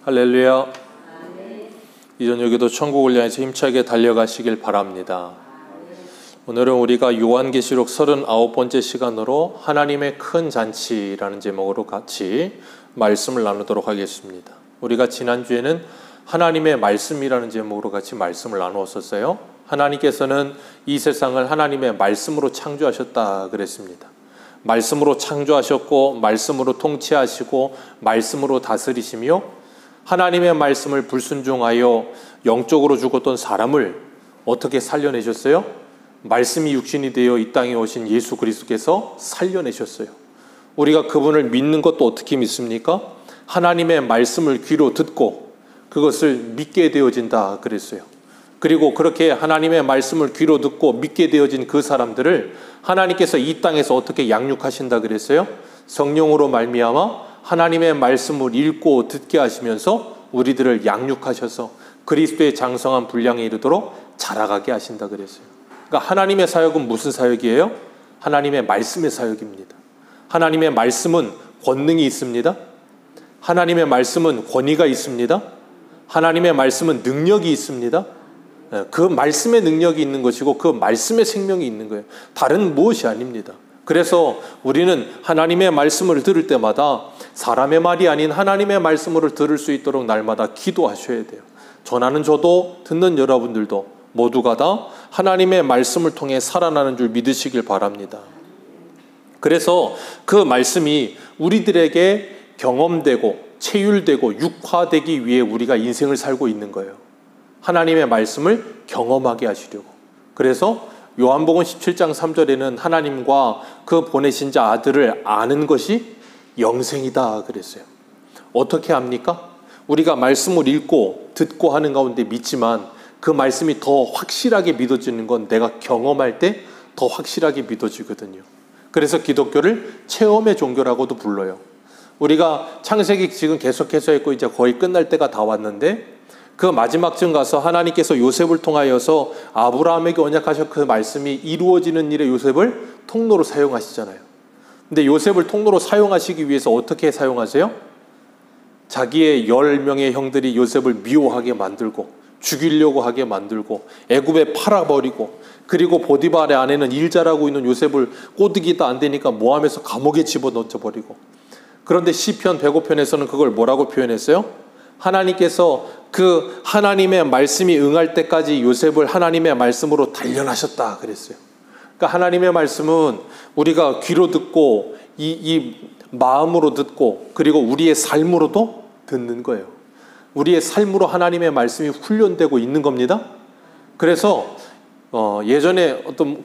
할렐루야. 이 저녁에도 천국을 향해서 힘차게 달려가시길 바랍니다. 오늘은 우리가 요한계시록 39번째 시간으로 하나님의 큰 잔치라는 제목으로 같이 말씀을 나누도록 하겠습니다. 우리가 지난주에는 하나님의 말씀이라는 제목으로 같이 말씀을 나누었었어요. 하나님께서는 이 세상을 하나님의 말씀으로 창조하셨다 그랬습니다. 말씀으로 창조하셨고 말씀으로 통치하시고 말씀으로 다스리시며 하나님의 말씀을 불순종하여 영적으로 죽었던 사람을 어떻게 살려내셨어요? 말씀이 육신이 되어 이 땅에 오신 예수 그리스도께서 살려내셨어요. 우리가 그분을 믿는 것도 어떻게 믿습니까? 하나님의 말씀을 귀로 듣고 그것을 믿게 되어진다 그랬어요. 그리고 그렇게 하나님의 말씀을 귀로 듣고 믿게 되어진 그 사람들을 하나님께서 이 땅에서 어떻게 양육하신다 그랬어요? 성령으로 말미암아 하나님의 말씀을 읽고 듣게 하시면서 우리들을 양육하셔서 그리스도의 장성한 분량에 이르도록 자라가게 하신다 그랬어요. 그러니까 하나님의 사역은 무슨 사역이에요? 하나님의 말씀의 사역입니다. 하나님의 말씀은 권능이 있습니다. 하나님의 말씀은 권위가 있습니다. 하나님의 말씀은 능력이 있습니다. 그 말씀의 능력이 있는 것이고 그 말씀의 생명이 있는 거예요. 다른 무엇이 아닙니다. 그래서 우리는 하나님의 말씀을 들을 때마다 사람의 말이 아닌 하나님의 말씀을 들을 수 있도록 날마다 기도하셔야 돼요. 전하는 저도 듣는 여러분들도 모두가 다 하나님의 말씀을 통해 살아나는 줄 믿으시길 바랍니다. 그래서 그 말씀이 우리들에게 경험되고 체휼되고 육화되기 위해 우리가 인생을 살고 있는 거예요. 하나님의 말씀을 경험하게 하시려고. 그래서 요한복음 17장 3절에는 하나님과 그 보내신 자 아들을 아는 것이 영생이다 그랬어요. 어떻게 합니까? 우리가 말씀을 읽고 듣고 하는 가운데 믿지만 그 말씀이 더 확실하게 믿어지는 건 내가 경험할 때 더 확실하게 믿어지거든요. 그래서 기독교를 체험의 종교라고도 불러요. 우리가 창세기 지금 계속해서 했고 이제 거의 끝날 때가 다 왔는데 그 마지막쯤 가서 하나님께서 요셉을 통하여서 아브라함에게 언약하신 그 말씀이 이루어지는 일에 요셉을 통로로 사용하시잖아요. 근데 요셉을 통로로 사용하시기 위해서 어떻게 사용하세요? 자기의 10명의 형들이 요셉을 미워하게 만들고 죽이려고 하게 만들고 애굽에 팔아버리고 그리고 보디발의 아내는 일 잘하고 있는 요셉을 꼬드기도 안 되니까 모함해서 감옥에 집어넣어버리고. 그런데 시편 105편에서는 그걸 뭐라고 표현했어요? 하나님께서 그 하나님의 말씀이 응할 때까지 요셉을 하나님의 말씀으로 단련하셨다 그랬어요. 그러니까 하나님의 말씀은 우리가 귀로 듣고 이 마음으로 듣고 그리고 우리의 삶으로도 듣는 거예요. 우리의 삶으로 하나님의 말씀이 훈련되고 있는 겁니다. 그래서 예전에 어떤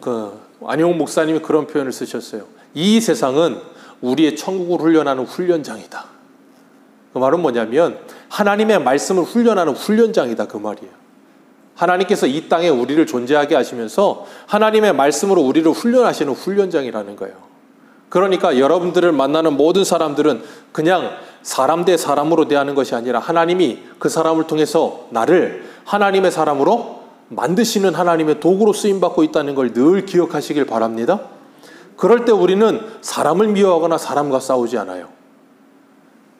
안용 목사님이 그런 표현을 쓰셨어요. 이 세상은 우리의 천국을 훈련하는 훈련장이다. 그 말은 뭐냐면 하나님의 말씀을 훈련하는 훈련장이다 그 말이에요. 하나님께서 이 땅에 우리를 존재하게 하시면서 하나님의 말씀으로 우리를 훈련하시는 훈련장이라는 거예요. 그러니까 여러분들을 만나는 모든 사람들은 그냥 사람 대 사람으로 대하는 것이 아니라 하나님이 그 사람을 통해서 나를 하나님의 사람으로 만드시는 하나님의 도구로 쓰임받고 있다는 걸 늘 기억하시길 바랍니다. 그럴 때 우리는 사람을 미워하거나 사람과 싸우지 않아요.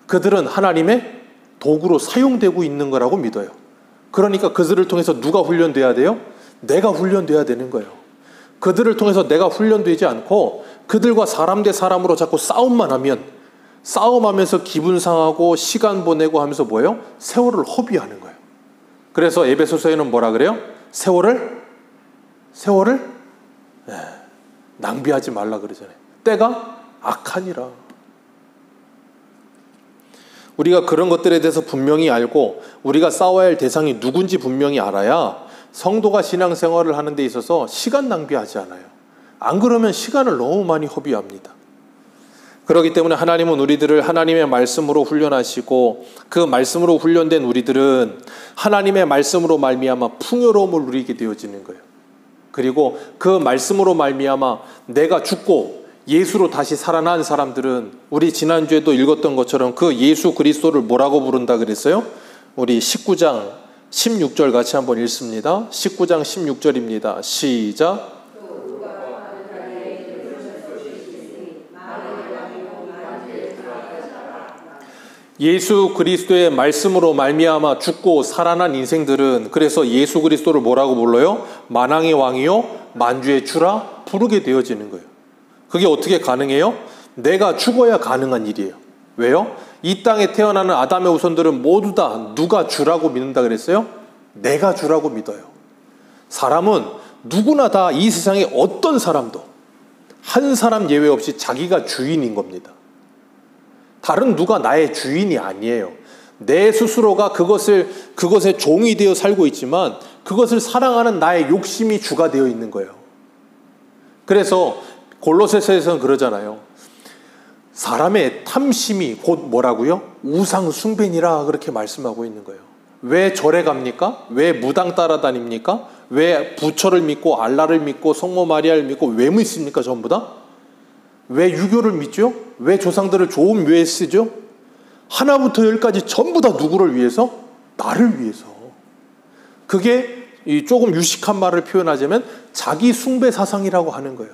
그들은 하나님의 도구로 사용되고 있는 거라고 믿어요. 그러니까 그들을 통해서 누가 훈련돼야 돼요? 내가 훈련돼야 되는 거예요. 그들을 통해서 내가 훈련되지 않고 그들과 사람 대 사람으로 자꾸 싸움만 하면 싸움하면서 기분 상하고 시간 보내고 하면서 뭐예요? 세월을 허비하는 거예요. 그래서 에베소서에는 뭐라 그래요? 세월을 낭비하지 말라 그러잖아요. 때가 악하니라. 우리가 그런 것들에 대해서 분명히 알고 우리가 싸워야 할 대상이 누군지 분명히 알아야 성도가 신앙생활을 하는 데 있어서 시간 낭비하지 않아요. 안 그러면 시간을 너무 많이 허비합니다. 그렇기 때문에 하나님은 우리들을 하나님의 말씀으로 훈련하시고 그 말씀으로 훈련된 우리들은 하나님의 말씀으로 말미암아 풍요로움을 누리게 되어지는 거예요. 그리고 그 말씀으로 말미암아 내가 죽고 예수로 다시 살아난 사람들은 우리 지난주에도 읽었던 것처럼 그 예수 그리스도를 뭐라고 부른다 그랬어요? 우리 19장 16절 같이 한번 읽습니다. 19장 16절입니다. 시작. 예수 그리스도의 말씀으로 말미암아 죽고 살아난 인생들은 그래서 예수 그리스도를 뭐라고 불러요? 만왕의 왕이요 만주의 주라 부르게 되어지는 거예요. 그게 어떻게 가능해요? 내가 죽어야 가능한 일이에요. 왜요? 이 땅에 태어나는 아담의 후손들은 모두 다 누가 주라고 믿는다 그랬어요? 내가 주라고 믿어요. 사람은 누구나 다 이 세상에 어떤 사람도 한 사람 예외 없이 자기가 주인인 겁니다. 다른 누가 나의 주인이 아니에요. 내 스스로가 그것의 종이 되어 살고 있지만 그것을 사랑하는 나의 욕심이 주가 되어 있는 거예요. 그래서 골로새서에서는 그러잖아요. 사람의 탐심이 곧 뭐라고요? 우상 숭배니라 그렇게 말씀하고 있는 거예요. 왜 절에 갑니까? 왜 무당 따라다닙니까? 왜 부처를 믿고 알라를 믿고 성모 마리아를 믿고 왜 믿습니까? 전부 다? 왜 유교를 믿죠? 왜 조상들을 좋은 묘에 쓰죠? 하나부터 열까지 전부 다 누구를 위해서? 나를 위해서. 그게 조금 유식한 말을 표현하자면 자기 숭배 사상이라고 하는 거예요.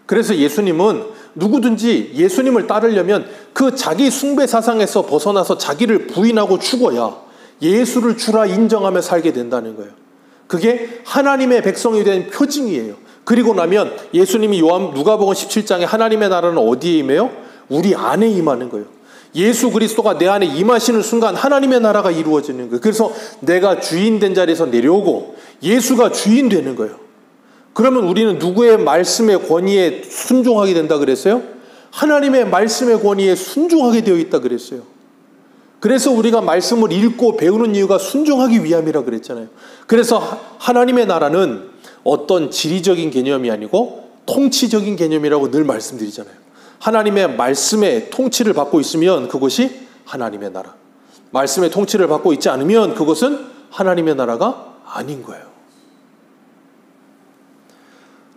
그래서 예수님은 누구든지 예수님을 따르려면 그 자기 숭배 사상에서 벗어나서 자기를 부인하고 죽어야 예수를 주라 인정하며 살게 된다는 거예요. 그게 하나님의 백성이 된 표징이에요. 그리고 나면 예수님이 누가복음 17장에 하나님의 나라는 어디에 임해요? 우리 안에 임하는 거예요. 예수 그리스도가 내 안에 임하시는 순간 하나님의 나라가 이루어지는 거예요. 그래서 내가 주인 된 자리에서 내려오고 예수가 주인 되는 거예요. 그러면 우리는 누구의 말씀의 권위에 순종하게 된다 그랬어요? 하나님의 말씀의 권위에 순종하게 되어 있다 그랬어요. 그래서 우리가 말씀을 읽고 배우는 이유가 순종하기 위함이라 그랬잖아요. 그래서 하나님의 나라는 어떤 지리적인 개념이 아니고 통치적인 개념이라고 늘 말씀드리잖아요. 하나님의 말씀의 통치를 받고 있으면 그것이 하나님의 나라. 말씀의 통치를 받고 있지 않으면 그것은 하나님의 나라가 아닌 거예요.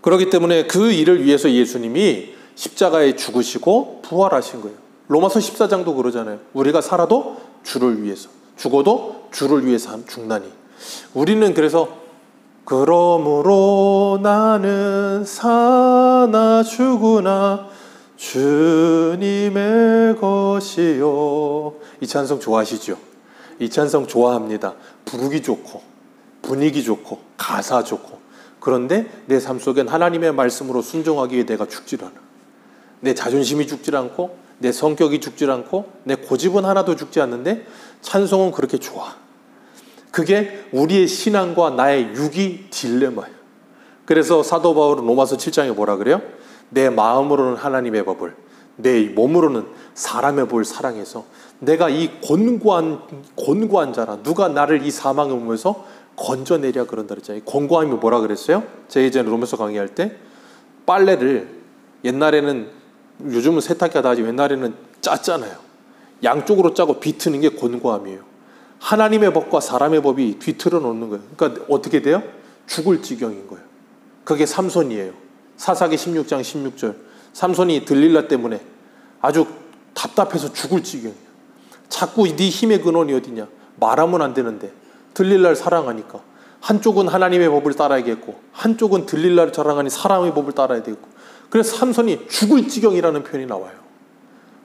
그렇기 때문에 그 일을 위해서 예수님이 십자가에 죽으시고 부활하신 거예요. 로마서 14장도 그러잖아요. 우리가 살아도 주를 위해서, 죽어도 주를 위해서 죽나니. 우리는 그래서 그러므로 나는 사나 죽으나 주님의 것이요. 이 찬송 좋아하시죠? 이 찬송 좋아합니다. 부르기 좋고 분위기 좋고 가사 좋고. 그런데 내 삶 속엔 하나님의 말씀으로 순종하기 위해 내가 죽질 않아. 내 자존심이 죽질 않고 내 성격이 죽질 않고 내 고집은 하나도 죽지 않는데 찬송은 그렇게 좋아. 그게 우리의 신앙과 나의 육이 딜레마예요. 그래서 사도 바울은 로마서 7장에 뭐라 그래요? 내 마음으로는 하나님의 법을, 내 몸으로는 사람의 법을 사랑해서 내가 이 곤고한 자라, 누가 나를 이 사망의 몸에서 건져내랴 그런다 그랬잖아요. 곤고함이 뭐라 그랬어요? 제가 예전에 로마서 강의할 때 빨래를 옛날에는 요즘은 세탁기 하다 하지 옛날에는 짰잖아요. 양쪽으로 짜고 비트는 게 곤고함이에요. 하나님의 법과 사람의 법이 뒤틀어 놓는 거예요. 그러니까 어떻게 돼요? 죽을 지경인 거예요. 그게 삼손이에요. 사사기 16장 16절. 삼손이 들릴라 때문에 아주 답답해서 죽을 지경이에요. 자꾸 네 힘의 근원이 어디냐? 말하면 안 되는데 들릴라를 사랑하니까 한쪽은 하나님의 법을 따라야겠고 한쪽은 들릴라를 사랑하니 사람의 법을 따라야 되겠고. 그래서 삼손이 죽을 지경이라는 표현이 나와요.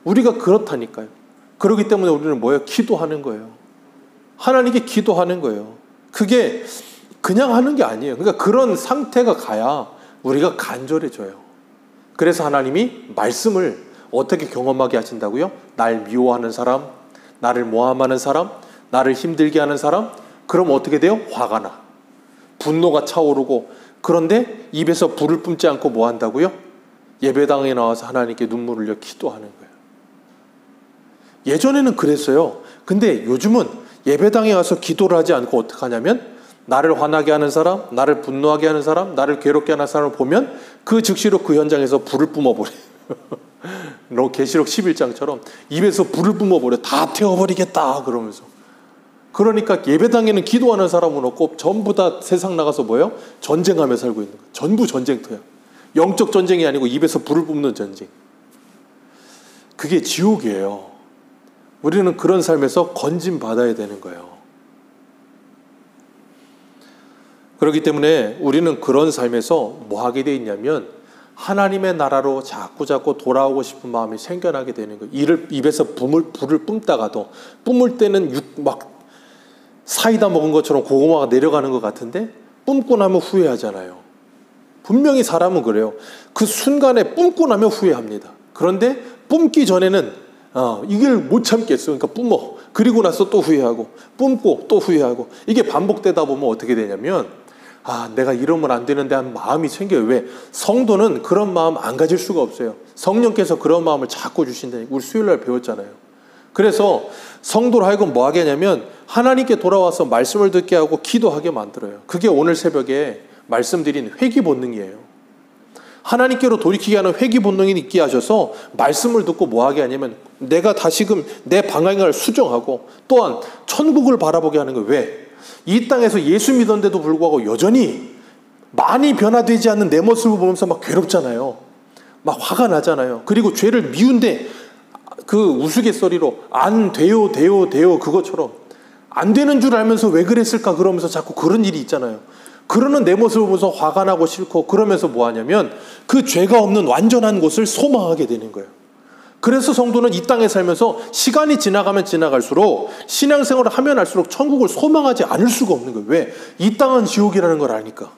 우리가 그렇다니까요. 그렇기 때문에 우리는 뭐예요? 기도하는 거예요. 하나님께 기도하는 거예요. 그게 그냥 하는 게 아니에요. 그러니까 그런 상태가 가야 우리가 간절해져요. 그래서 하나님이 말씀을 어떻게 경험하게 하신다고요? 날 미워하는 사람, 나를 모함하는 사람, 나를 힘들게 하는 사람, 그럼 어떻게 돼요? 화가 나. 분노가 차오르고. 그런데 입에서 불을 뿜지 않고 뭐 한다고요? 예배당에 나와서 하나님께 눈물을 흘려 기도하는 거예요. 예전에는 그랬어요. 근데 요즘은 예배당에 와서 기도를 하지 않고 어떻게 하냐면 나를 화나게 하는 사람, 나를 분노하게 하는 사람, 나를 괴롭게 하는 사람을 보면 그 즉시로 그 현장에서 불을 뿜어버려요. 계시록 11장처럼 입에서 불을 뿜어버려. 다 태워버리겠다 그러면서. 그러니까 예배당에는 기도하는 사람은 없고 전부 다 세상 나가서 뭐예요? 전쟁하며 살고 있는 거예요. 전부 전쟁터야. 영적 전쟁이 아니고 입에서 불을 뿜는 전쟁. 그게 지옥이에요. 우리는 그런 삶에서 건짐받아야 되는 거예요. 그렇기 때문에 우리는 그런 삶에서 뭐 하게 돼 있냐면 하나님의 나라로 자꾸 돌아오고 싶은 마음이 생겨나게 되는 거예요. 입에서 불을 뿜다가도, 뿜을 때는 막 사이다 먹은 것처럼 고구마가 내려가는 것 같은데 뿜고 나면 후회하잖아요. 분명히 사람은 그래요. 그 순간에 뿜고 나면 후회합니다. 그런데 뿜기 전에는 이걸 못 참겠어. 그러니까 뿜어. 그리고 나서 또 후회하고, 뿜고 또 후회하고. 이게 반복되다 보면 어떻게 되냐면 내가 이러면 안 되는데 하는 마음이 생겨요. 왜? 성도는 그런 마음 안 가질 수가 없어요. 성령께서 그런 마음을 자꾸 주신다니까. 우리 수요일날 배웠잖아요. 그래서 성도로 하여금 뭐 하게 하냐면 하나님께 돌아와서 말씀을 듣게 하고 기도하게 만들어요. 그게 오늘 새벽에 말씀드린 회개 본능이에요. 하나님께로 돌이키게 하는 회개 본능이 있게 하셔서 말씀을 듣고 뭐 하게 하냐면 내가 다시금 내 방향을 수정하고 또한 천국을 바라보게 하는 거예요. 왜? 이 땅에서 예수 믿었는데도 불구하고 여전히 많이 변화되지 않는 내 모습을 보면서 막 괴롭잖아요. 막 화가 나잖아요. 그리고 죄를 미운데 그 우스갯소리로 안 돼요 그것처럼 안 되는 줄 알면서 왜 그랬을까 그러면서 자꾸 그런 일이 있잖아요. 그러는 내 모습을 보면서 화가 나고 싫고 그러면서 뭐 하냐면 그 죄가 없는 완전한 곳을 소망하게 되는 거예요. 그래서 성도는 이 땅에 살면서 시간이 지나가면 지나갈수록 신앙생활을 하면 할수록 천국을 소망하지 않을 수가 없는 거예요. 왜? 이 땅은 지옥이라는 걸 아니까.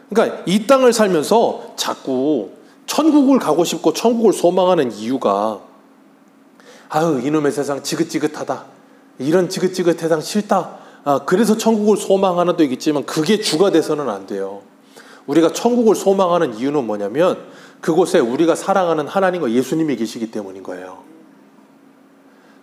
그러니까 이 땅을 살면서 자꾸 천국을 가고 싶고 천국을 소망하는 이유가 이놈의 세상 지긋지긋하다. 이런 지긋지긋 세상 싫다. 그래서 천국을 소망하는 도 있겠지만 그게 주가 돼서는 안 돼요. 우리가 천국을 소망하는 이유는 뭐냐면 그곳에 우리가 사랑하는 하나님과 예수님이 계시기 때문인 거예요.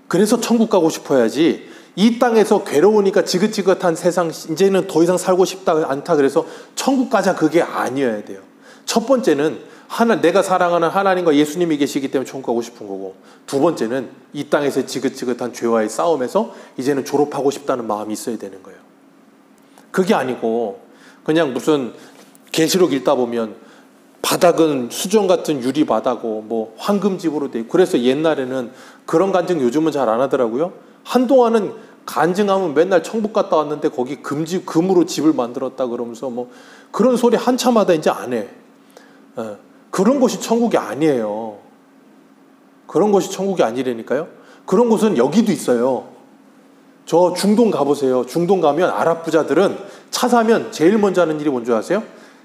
그래서 천국 가고 싶어야지 이 땅에서 괴로우니까 지긋지긋한 세상 이제는 더 이상 살고 싶다 않다 그래서 천국 가자 그게 아니어야 돼요. 첫 번째는 내가 사랑하는 하나님과 예수님이 계시기 때문에 천국 가고 싶은 거고, 두 번째는 이 땅에서 지긋지긋한 죄와의 싸움에서 이제는 졸업하고 싶다는 마음이 있어야 되는 거예요. 그게 아니고 그냥 무슨 계시록 읽다 보면 바닥은 수정 같은 유리 바닥고 뭐 황금집으로 돼 있고, 그래서 옛날에는 그런 간증 요즘은 잘 안 하더라고요. 한동안은 간증하면 맨날 천국 갔다 왔는데 거기 금으로 집을 만들었다 그러면서 뭐 그런 소리 한참 하다 이제 안 해. 그런 곳이 천국이 아니에요. 그런 곳이 천국이 아니라니까요. 그런 곳은 여기도 있어요. 저 중동 가보세요. 중동 가면 아랍 부자들은 차 사면 제일 먼저 하는 일이 뭔지 아세요?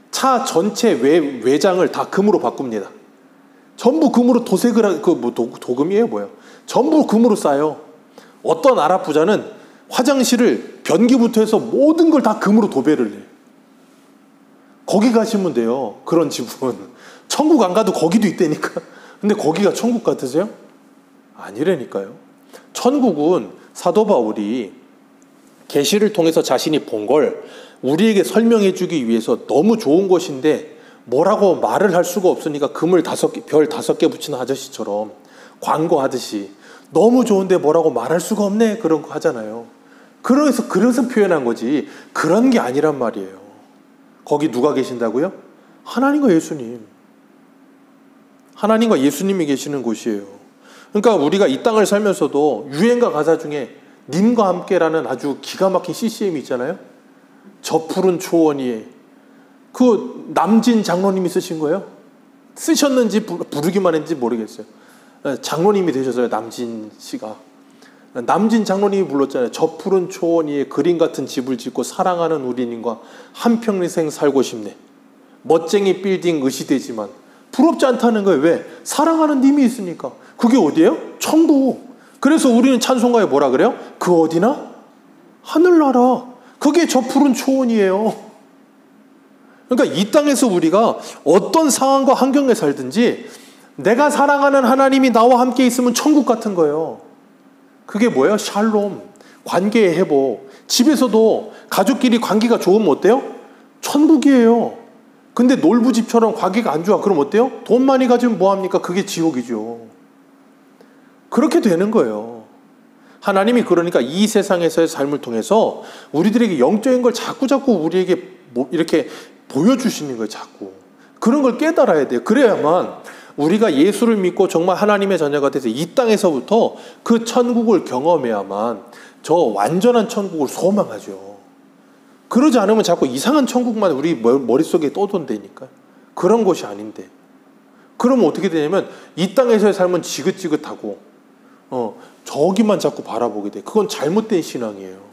차 전체 외장을 다 금으로 바꿉니다. 전부 금으로 도색을 도금이에요 뭐예요? 전부 금으로 싸요. 어떤 아랍 부자는 화장실을 변기부터 해서 모든 걸 다 금으로 도배를 해요. 거기 가시면 돼요. 그런 집은 천국 안 가도 거기도 있다니까. 근데 거기가 천국 같으세요? 아니라니까요. 천국은 사도 바울이 계시를 통해서 자신이 본 걸 우리에게 설명해 주기 위해서 너무 좋은 것인데 뭐라고 말을 할 수가 없으니까 별 5개 붙이는 아저씨처럼 광고하듯이 너무 좋은데 뭐라고 말할 수가 없네 그런 거 하잖아요. 그래서 표현한 거지 그런 게 아니란 말이에요. 거기 누가 계신다고요? 하나님과 예수님. 하나님과 예수님이 계시는 곳이에요. 그러니까 우리가 이 땅을 살면서도 유행가 가사 중에 님과 함께라는 아주 기가 막힌 CCM이 있잖아요. 저 푸른 초원 위에. 그 남진 장로님이 쓰신 거예요. 쓰셨는지 부르기만 했는지 모르겠어요. 장로님이 되셨어요. 남진 씨가. 남진 장로님이 불렀잖아요. 저 푸른 초원 위에 그림 같은 집을 짓고 사랑하는 우리님과 한평생 살고 싶네. 멋쟁이 빌딩 의시되지만 부럽지 않다는 거예요. 왜? 사랑하는 님이 있으니까. 그게 어디예요? 천국. 그래서 우리는 찬송가에 뭐라 그래요? 그 어디나? 하늘나라. 그게 저 푸른 초원이에요. 그러니까 이 땅에서 우리가 어떤 상황과 환경에 살든지 내가 사랑하는 하나님이 나와 함께 있으면 천국 같은 거예요. 그게 뭐예요? 샬롬, 관계의 회복. 집에서도 가족끼리 관계가 좋으면 어때요? 천국이에요. 근데 놀부집처럼 관계가 안 좋아. 그럼 어때요? 돈 많이 가지면 뭐합니까? 그게 지옥이죠. 그렇게 되는 거예요. 하나님이 그러니까 이 세상에서의 삶을 통해서 우리들에게 영적인 걸 자꾸 우리에게 이렇게 보여주시는 거예요. 자꾸. 그런 걸 깨달아야 돼요. 그래야만 우리가 예수를 믿고 정말 하나님의 자녀가 돼서 이 땅에서부터 그 천국을 경험해야만 저 완전한 천국을 소망하죠. 그러지 않으면 자꾸 이상한 천국만 우리 머릿속에 떠돈다니까. 그런 것이 아닌데. 그러면 어떻게 되냐면 이 땅에서의 삶은 지긋지긋하고 저기만 자꾸 바라보게 돼. 그건 잘못된 신앙이에요.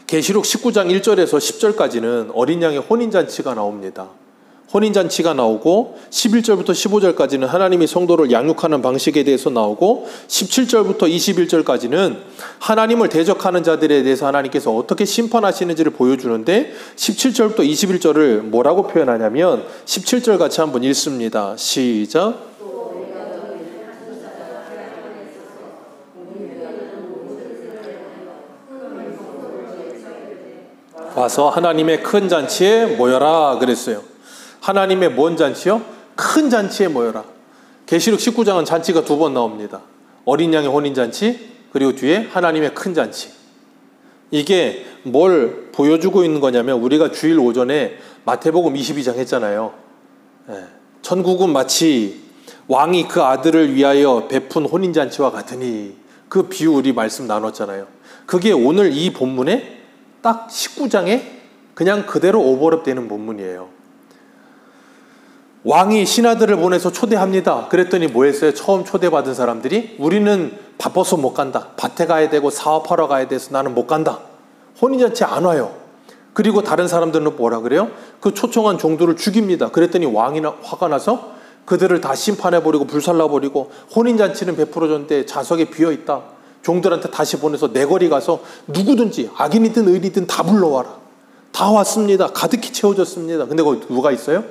계시록 19장 1절에서 10절까지는 어린 양의 혼인잔치가 나옵니다. 혼인잔치가 나오고 11절부터 15절까지는 하나님이 성도를 양육하는 방식에 대해서 나오고 17절부터 21절까지는 하나님을 대적하는 자들에 대해서 하나님께서 어떻게 심판하시는지를 보여주는데 17절부터 21절을 뭐라고 표현하냐면 17절 같이 한번 읽습니다. 시작. 와서 하나님의 큰 잔치에 모여라 그랬어요. 하나님의 뭔 잔치요? 큰 잔치에 모여라. 계시록 19장은 잔치가 두 번 나옵니다. 어린 양의 혼인잔치, 그리고 뒤에 하나님의 큰 잔치. 이게 뭘 보여주고 있는 거냐면 우리가 주일 오전에 마태복음 22장 했잖아요. 천국은 마치 왕이 그 아들을 위하여 베푼 혼인잔치와 같으니, 그 비유 우리 말씀 나눴잖아요. 그게 오늘 이 본문에 딱 19장에 그냥 그대로 오버랩 되는 본문이에요. 왕이 신하들을 보내서 초대합니다. 그랬더니 뭐 했어요? 처음 초대받은 사람들이 우리는 바빠서 못 간다. 밭에 가야 되고 사업하러 가야 돼서 나는 못 간다. 혼인잔치 안 와요. 그리고 다른 사람들은 뭐라 그래요? 그 초청한 종들을 죽입니다. 그랬더니 왕이 화가 나서 그들을 다 심판해버리고 불살라버리고 혼인잔치는 베풀어줬는데 좌석에 비어있다. 종들한테 다시 보내서 내거리 가서 누구든지 악인이든 의인이든 다 불러와라. 다 왔습니다. 가득히 채워졌습니다. 근데 거기 누가 있어요?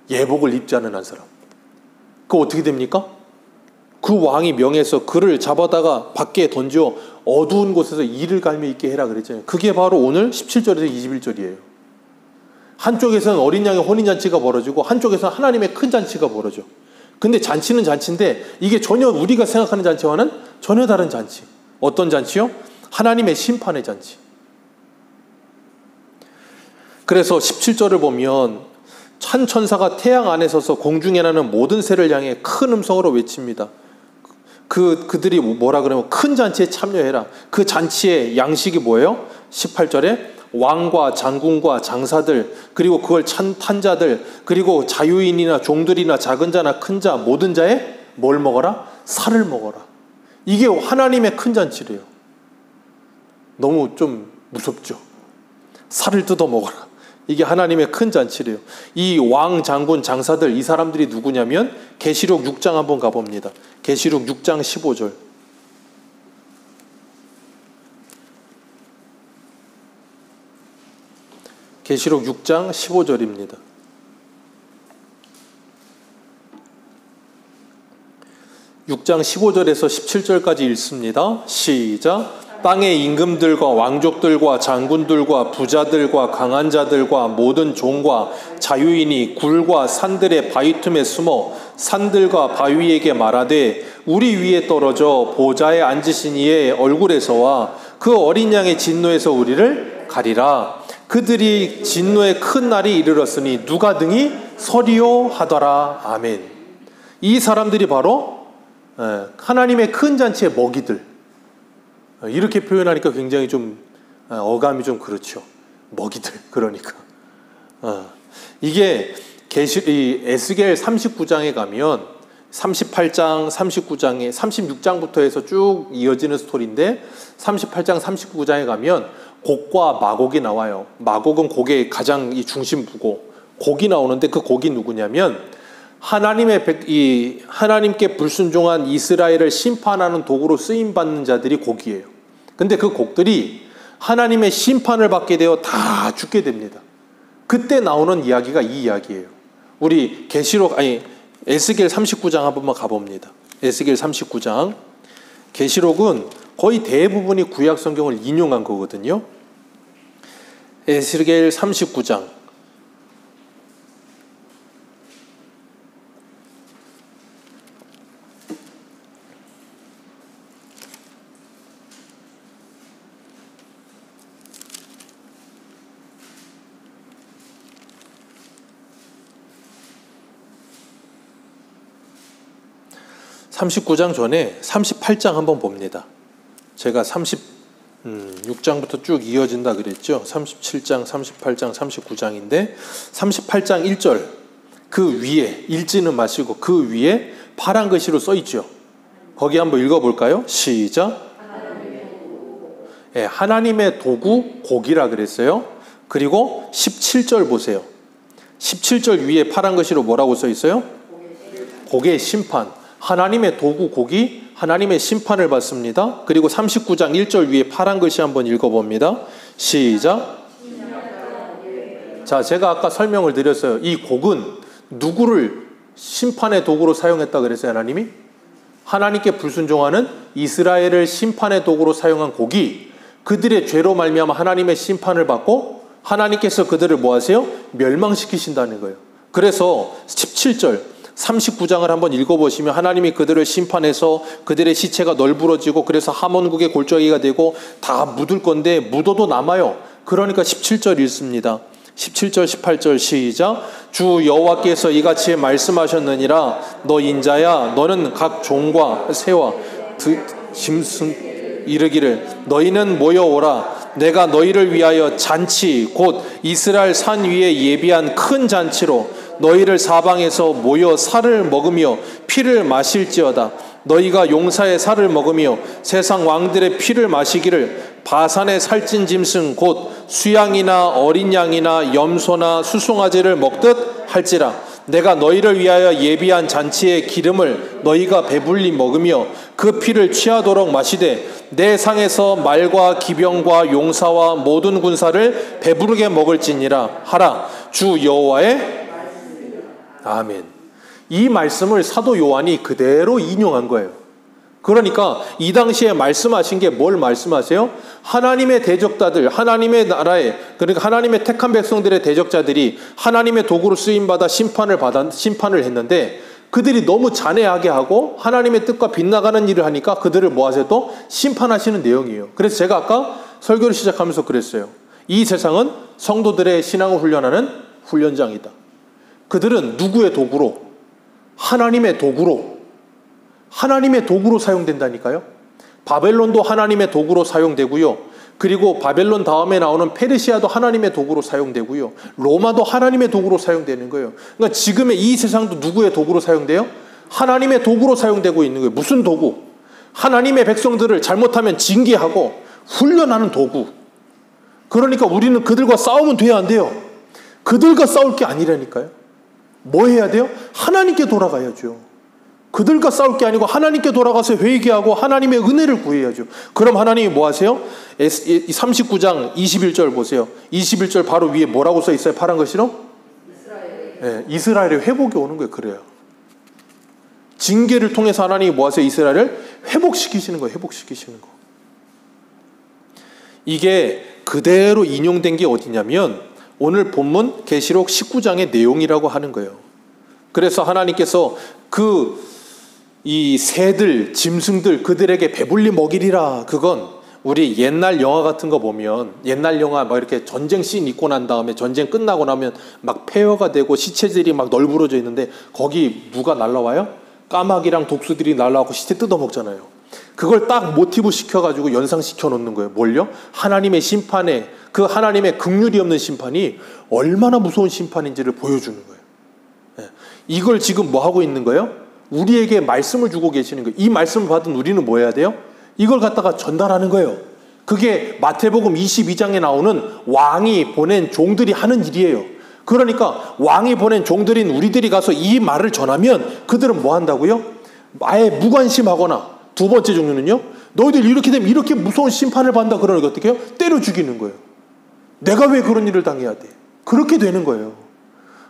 예복을 입지 않은 한 사람. 그거 어떻게 됩니까? 그 왕이 명해서 그를 잡아다가 밖에 던져 어두운 곳에서 이를 갈며 있게 해라 그랬잖아요. 그게 바로 오늘 17절에서 21절이에요. 한쪽에서는 어린 양의 혼인잔치가 벌어지고 한쪽에서는 하나님의 큰 잔치가 벌어져. 근데 잔치는 잔치인데 이게 전혀 우리가 생각하는 잔치와는 전혀 다른 잔치. 어떤 잔치요? 하나님의 심판의 잔치. 그래서 17절을 보면 한 천사가 태양 안에 서서 공중에 나는 모든 새를 향해 큰 음성으로 외칩니다. 그들이 뭐라 그러면 큰 잔치에 참여해라. 그 잔치의 양식이 뭐예요? 18절에 왕과 장군과 장사들, 그리고 그걸 탄 자들, 그리고 자유인이나 종들이나 작은 자나 큰 자, 모든 자에 뭘 먹어라? 살을 먹어라. 이게 하나님의 큰 잔치래요. 너무 좀 무섭죠? 살을 뜯어 먹어라. 이게 하나님의 큰 잔치래요. 이 왕, 장군, 장사들, 이 사람들이 누구냐면 계시록 6장 한번 가봅니다. 계시록 6장 15절. 계시록 6장 15절입니다. 6장 15절에서 17절까지 읽습니다. 시작. 땅의 임금들과 왕족들과 장군들과 부자들과 강한 자들과 모든 종과 자유인이 굴과 산들의 바위 틈에 숨어 산들과 바위에게 말하되 우리 위에 떨어져 보좌에 앉으신 이의 얼굴에서와 그 어린 양의 진노에서 우리를 가리라. 그들이 진노의 큰 날이 이르렀으니 누가 등이 서리요 하더라. 아멘. 이 사람들이 바로 하나님의 큰 잔치의 먹이들. 이렇게 표현하니까 굉장히 좀 어감이 좀 그렇죠. 먹이들. 그러니까 이게 이 에스겔 39장에 가면 38장, 39장에 36장부터 해서 쭉 이어지는 스토리인데 38장, 39장에 가면 곡과 마곡이 나와요. 마곡은 곡의 가장 이 중심부고 곡이 나오는데 그 곡이 누구냐면 하나님께 불순종한 이스라엘을 심판하는 도구로 쓰임받는 자들이 곡이에요. 근데 그 곡들이 하나님의 심판을 받게 되어 다 죽게 됩니다. 그때 나오는 이야기가 이 이야기예요. 우리 에스겔 39장 한 번만 가봅니다. 에스겔 39장. 계시록은 거의 대부분이 구약 성경을 인용한 거거든요. 에스겔 39장. 39장 전에 38장 한번 봅니다. 제가 6장부터 쭉 이어진다 그랬죠. 37장, 38장, 39장인데 38장 1절 그 위에 읽지는 마시고 그 위에 파란 글씨로 써 있죠. 거기 한번 읽어볼까요? 시작. 예, 하나님의 도구 곡이라 그랬어요. 그리고 17절 보세요. 17절 위에 파란 글씨로 뭐라고 써 있어요? 곡의 심판. 하나님의 도구 곡이 하나님의 심판을 받습니다. 그리고 39장 1절 위에 파란 글씨 한번 읽어봅니다. 시작. 자, 제가 아까 설명을 드렸어요. 이 곡은 누구를 심판의 도구로 사용했다 그랬어요, 하나님이? 하나님께 불순종하는 이스라엘을 심판의 도구로 사용한 곡이 그들의 죄로 말미암아 하나님의 심판을 받고 하나님께서 그들을 뭐 하세요? 멸망시키신다는 거예요. 그래서 17절 39장을 한번 읽어보시면 하나님이 그들을 심판해서 그들의 시체가 널브러지고 그래서 하몬국의 골짜기가 되고 다 묻을 건데 묻어도 남아요. 그러니까 17절 읽습니다. 17절 18절 시작. 주 여호와께서 이같이 말씀하셨느니라. 너 인자야 너는 각 종과 새와 짐승 이르기를 너희는 모여오라. 내가 너희를 위하여 잔치 곧 이스라엘 산 위에 예비한 큰 잔치로 너희를 사방에서 모여 살을 먹으며 피를 마실지어다. 너희가 용사의 살을 먹으며 세상 왕들의 피를 마시기를 바산의 살찐 짐승 곧 수양이나 어린 양이나 염소나 수송아지를 먹듯 할지라. 내가 너희를 위하여 예비한 잔치의 기름을 너희가 배불리 먹으며 그 피를 취하도록 마시되 내 상에서 말과 기병과 용사와 모든 군사를 배부르게 먹을지니라 하라. 주 여호와의 아멘. 이 말씀을 사도 요한이 그대로 인용한 거예요. 그러니까 이 당시에 말씀하신 게 뭘 말씀하세요? 하나님의 대적자들, 하나님의 나라에, 그러니까 하나님의 택한 백성들의 대적자들이 하나님의 도구로 쓰임받아 심판을 했는데 그들이 너무 잔해하게 하고 하나님의 뜻과 빗나가는 일을 하니까 그들을 뭐 하세요? 또 심판하시는 내용이에요. 그래서 제가 아까 설교를 시작하면서 그랬어요. 이 세상은 성도들의 신앙을 훈련하는 훈련장이다. 그들은 누구의 도구로? 하나님의 도구로 사용된다니까요. 바벨론도 하나님의 도구로 사용되고요. 그리고 바벨론 다음에 나오는 페르시아도 하나님의 도구로 사용되고요. 로마도 하나님의 도구로 사용되는 거예요. 그러니까 지금의 이 세상도 누구의 도구로 사용돼요? 하나님의 도구로 사용되고 있는 거예요. 무슨 도구? 하나님의 백성들을 잘못하면 징계하고 훈련하는 도구. 그러니까 우리는 그들과 싸우면 돼야 안 돼요. 그들과 싸울 게 아니라니까요. 뭐 해야 돼요? 하나님께 돌아가야죠. 그들과 싸울 게 아니고 하나님께 돌아가서 회개하고 하나님의 은혜를 구해야죠. 그럼 하나님이 뭐 하세요? 39장 21절 보세요. 21절 바로 위에 뭐라고 써 있어요? 파란 글씨로? 이스라엘의 회복이 오는 거예요. 그래요. 징계를 통해서 하나님이 뭐 하세요? 이스라엘을 회복시키시는 거예요. 회복시키시는 거. 이게 그대로 인용된 게 어디냐면 오늘 본문 계시록 19장의 내용이라고 하는 거예요. 그래서 하나님께서 이 새들, 짐승들 그들에게 배불리 먹이리라. 그건 우리 옛날 영화 같은 거 보면 옛날 영화 막 이렇게 전쟁 씬 있고 난 다음에 전쟁 끝나고 나면 막 폐허가 되고 시체들이 막 널브러져 있는데 거기 누가 날라와요? 까마귀랑 독수들이 날라와서 시체 뜯어먹잖아요. 그걸 딱 모티브 시켜가지고 연상시켜 놓는 거예요. 뭘요? 하나님의 심판에 그 하나님의 긍휼이 없는 심판이 얼마나 무서운 심판인지를 보여주는 거예요. 이걸 지금 뭐 하고 있는 거예요? 우리에게 말씀을 주고 계시는 거예요. 이 말씀을 받은 우리는 뭐 해야 돼요? 이걸 갖다가 전달하는 거예요. 그게 마태복음 22장에 나오는 왕이 보낸 종들이 하는 일이에요. 그러니까 왕이 보낸 종들인 우리들이 가서 이 말을 전하면 그들은 뭐 한다고요? 아예 무관심하거나 두 번째 종류는요, 너희들 이렇게 되면 이렇게 무서운 심판을 받는다 그러니까 어떻게 해요? 때려 죽이는 거예요. 내가 왜 그런 일을 당해야 돼? 그렇게 되는 거예요.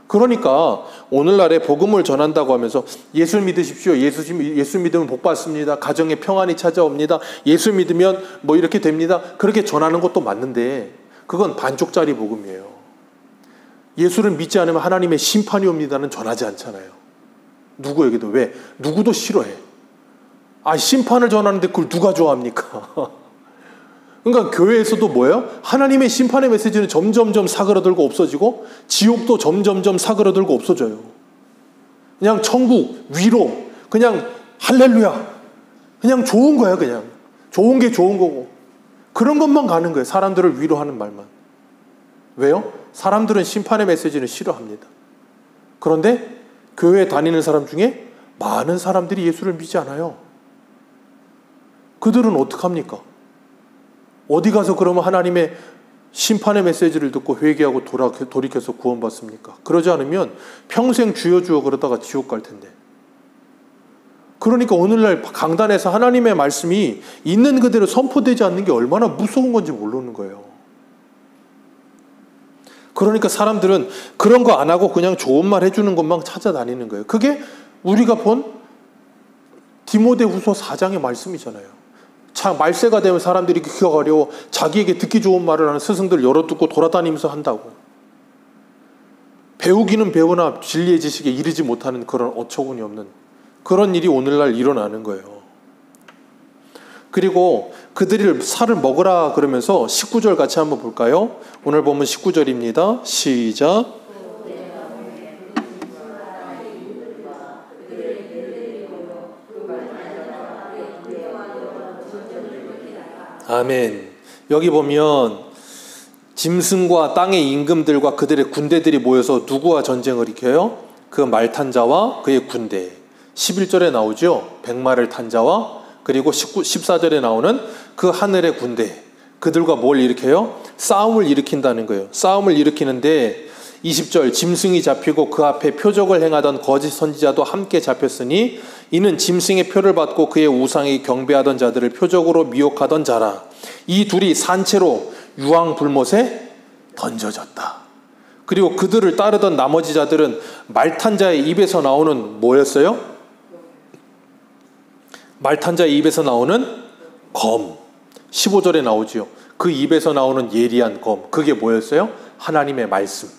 그러니까 오늘날에 복음을 전한다고 하면서 예수 믿으십시오. 예수 믿으면 복 받습니다. 가정에 평안이 찾아옵니다. 예수 믿으면 뭐 이렇게 됩니다. 그렇게 전하는 것도 맞는데 그건 반쪽짜리 복음이에요. 예수를 믿지 않으면 하나님의 심판이 옵니다는 전하지 않잖아요. 누구에게도. 왜? 누구도 싫어해. 심판을 전하는데 그걸 누가 좋아합니까? 그러니까 교회에서도 뭐예요? 하나님의 심판의 메시지는 점점점 사그라들고 없어지고 지옥도 점점점 사그라들고 없어져요. 그냥 천국, 위로, 그냥 할렐루야. 그냥 좋은 거야. 그냥 좋은 게 좋은 거고. 그런 것만 가는 거예요. 사람들을 위로하는 말만. 왜요? 사람들은 심판의 메시지는 싫어합니다. 그런데 교회에 다니는 사람 중에 많은 사람들이 예수를 믿지 않아요. 그들은 어떡합니까? 어디 가서 그러면 하나님의 심판의 메시지를 듣고 회개하고 돌이켜서 구원받습니까? 그러지 않으면 평생 주여 주여 그러다가 지옥 갈 텐데. 그러니까 오늘날 강단에서 하나님의 말씀이 있는 그대로 선포되지 않는 게 얼마나 무서운 건지 모르는 거예요. 그러니까 사람들은 그런 거 안 하고 그냥 좋은 말 해주는 것만 찾아다니는 거예요. 그게 우리가 본 디모데후서 4장의 말씀이잖아요. 말세가 되면 사람들이 귀가 가려워 자기에게 듣기 좋은 말을 하는 스승들 열어두고 돌아다니면서 한다고. 배우기는 배우나 진리의 지식에 이르지 못하는 그런 어처구니 없는 그런 일이 오늘날 일어나는 거예요. 그리고 그들이 살을 먹으라 그러면서 19절 같이 한번 볼까요? 오늘 보면 19절입니다. 시작. 아멘. 여기 보면 짐승과 땅의 임금들과 그들의 군대들이 모여서 누구와 전쟁을 일으켜요? 그 말탄 자와 그의 군대. 11절에 나오죠. 백마를 탄 자와 그리고 14절에 나오는 그 하늘의 군대. 그들과 뭘 일으켜요? 싸움을 일으킨다는 거예요. 싸움을 일으키는데 20절 짐승이 잡히고 그 앞에 표적을 행하던 거짓 선지자도 함께 잡혔으니 이는 짐승의 표를 받고 그의 우상이 경배하던 자들을 표적으로 미혹하던 자라. 이 둘이 산채로 유황 불못에 던져졌다. 그리고 그들을 따르던 나머지 자들은 말탄 자의 입에서 나오는 뭐였어요? 말탄 자의 입에서 나오는 검. 15절에 나오지요. 그 입에서 나오는 예리한 검. 그게 뭐였어요? 하나님의 말씀.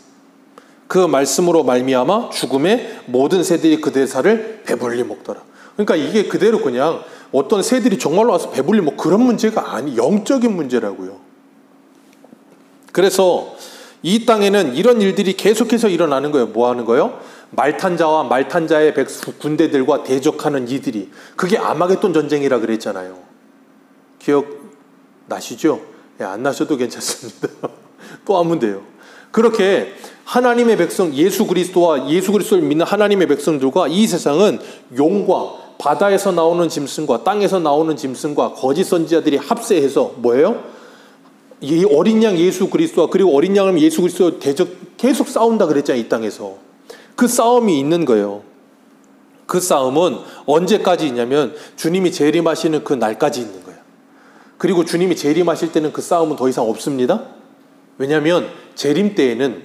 그 말씀으로 말미암아 죽음의 모든 새들이 그 대사를 배불리 먹더라. 그러니까 이게 그대로 그냥 어떤 새들이 정말로 와서 배불리 먹 그런 문제가 아니 영적인 문제라고요. 그래서 이 땅에는 이런 일들이 계속해서 일어나는 거예요. 뭐 하는 거예요? 말탄자와 말탄자의 군대들과 대적하는 이들이. 그게 아마겟돈 전쟁이라 그랬잖아요. 기억 나시죠? 안 나셔도 괜찮습니다. 또 하면 돼요. 그렇게 하나님의 백성 예수 그리스도와 예수 그리스도를 믿는 하나님의 백성들과 이 세상은 용과 바다에서 나오는 짐승과 땅에서 나오는 짐승과 거짓 선지자들이 합세해서 뭐예요? 이 어린 양 예수 그리스도와 그리고 어린 양을 예수 그리스도 대적 계속 싸운다 그랬잖아요. 이 땅에서. 그 싸움이 있는 거예요. 그 싸움은 언제까지 있냐면 주님이 재림하시는 그 날까지 있는 거예요. 그리고 주님이 재림하실 때는 그 싸움은 더 이상 없습니다. 왜냐하면 재림 때에는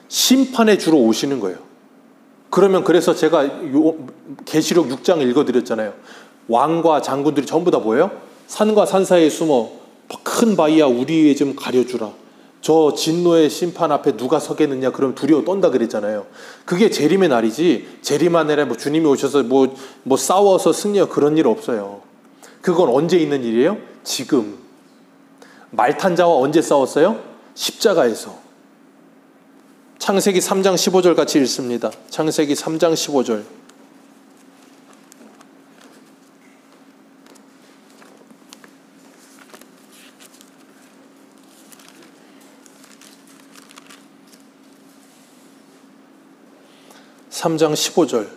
심판의 주로 오시는 거예요. 그러면 그래서 제가 계시록 6장 읽어드렸잖아요. 왕과 장군들이 전부 다 뭐예요? 산과 산 사이에 숨어 큰 바위야 우리 위에 좀 가려주라. 저 진노의 심판 앞에 누가 서겠느냐 그럼 두려워 떤다 그랬잖아요. 그게 재림의 날이지 재림한 날에 뭐 주님이 오셔서 뭐 싸워서 승리하고 그런 일 없어요. 그건 언제 있는 일이에요? 지금. 말탄 자와 언제 싸웠어요? 십자가에서. 창세기 3장 15절 같이 읽습니다. 창세기 3장 15절. (3장 15절)